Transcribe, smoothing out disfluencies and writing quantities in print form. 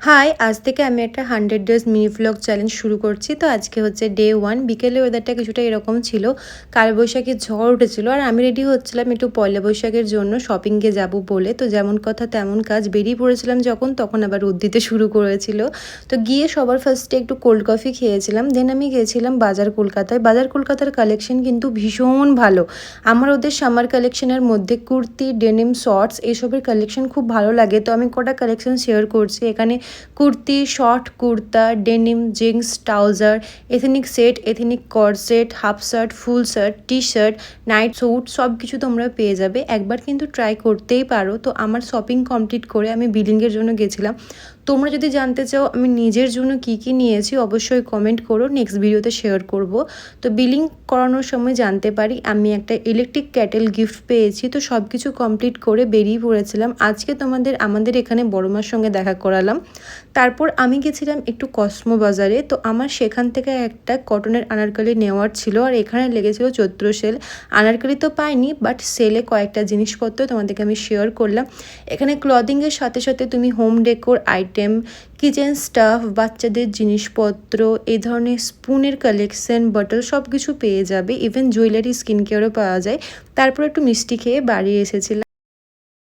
High, আজ থেকে আমি একটা 100 ডেজ মিনি ভ্লগ চ্যালেঞ্জ শুরু করছি। তো আজকে হচ্ছে ডে 1। বিকেলে ওয়েদারটা কিছুটা এরকম ছিল, কালবৈশাখী ঝড় উঠেছিল। আর আমি রেডি হচ্ছিলাম একটু পয়লা বৈশাখের জন্য শপিংয়ে যাব বলে। তো যেমন কথা তেমন কাজ, বেরিয়ে পড়েছিলাম যখন, তখন আবার রোদ দিতে শুরু করেছিল। তো গিয়ে সবার ফার্স্টে একটু কোল্ড কফি খেয়েছিলাম। দেন আমি গিয়েছিলাম বাজার কলকাতায়। বাজার কলকাতার কালেকশন কিন্তু ভীষণ ভালো। আমার ওদের সামার কালেকশনের মধ্যে কুর্তি, ডেনিম, শর্টস এসবের কালেকশন খুব ভালো লাগে। তো আমি কটা কালেকশন শেয়ার করছি এখানে। Kurti, short kurta, denim, jeans, trouser, ethnic set, ethnic corset, half shirt, full shirt, T shirt, night sweet সব কিছু তোমরা পেয়ে যাবে। একবার কিন্তু ট্রাই করতেই পারো। তো আমার শপিং কমপ্লিট করে আমি বিলিংয়ের জন্য গেছিলাম। তোমরা যদি জানতে চাও আমি নিজের জন্য কি কি নিয়েছি, অবশ্যই কমেন্ট করো, নেক্সট ভিডিওতে শেয়ার করব। তো বিলিং করানোর সময় জানতে পারি আমি একটা ইলেকট্রিক ক্যাটেল গিফট পেয়েছি। তো সব কিছু কমপ্লিট করে বেরিয়ে পড়েছিলাম। আজকে আমাদের এখানে বড় মার সঙ্গে দেখা করালাম। তারপর আমি গেছিলাম একটু কসমো বাজারে। তো আমার সেখান থেকে একটা কটনের আনারকলি নেওয়ার ছিল, আর এখানে লেগেছিল চৈত্র সেল। আনারকলি তো পাইনি, বাট সেলে কয়েকটা জিনিসপত্র তোমাদেরকে আমি শেয়ার করলাম। এখানে ক্লদিংয়ের সাথে সাথে তুমি home decor item, kitchen staff, বাচ্চাদের জিনিসপত্র, এই ধরনের স্পুনের কালেকশন, বটল সব কিছু পেয়ে যাবে। ইভেন জুয়েলারি, স্কিন কেয়ারও পাওয়া যায়। তারপর একটু মিষ্টি খেয়ে বাড়ি এসেছিলাম।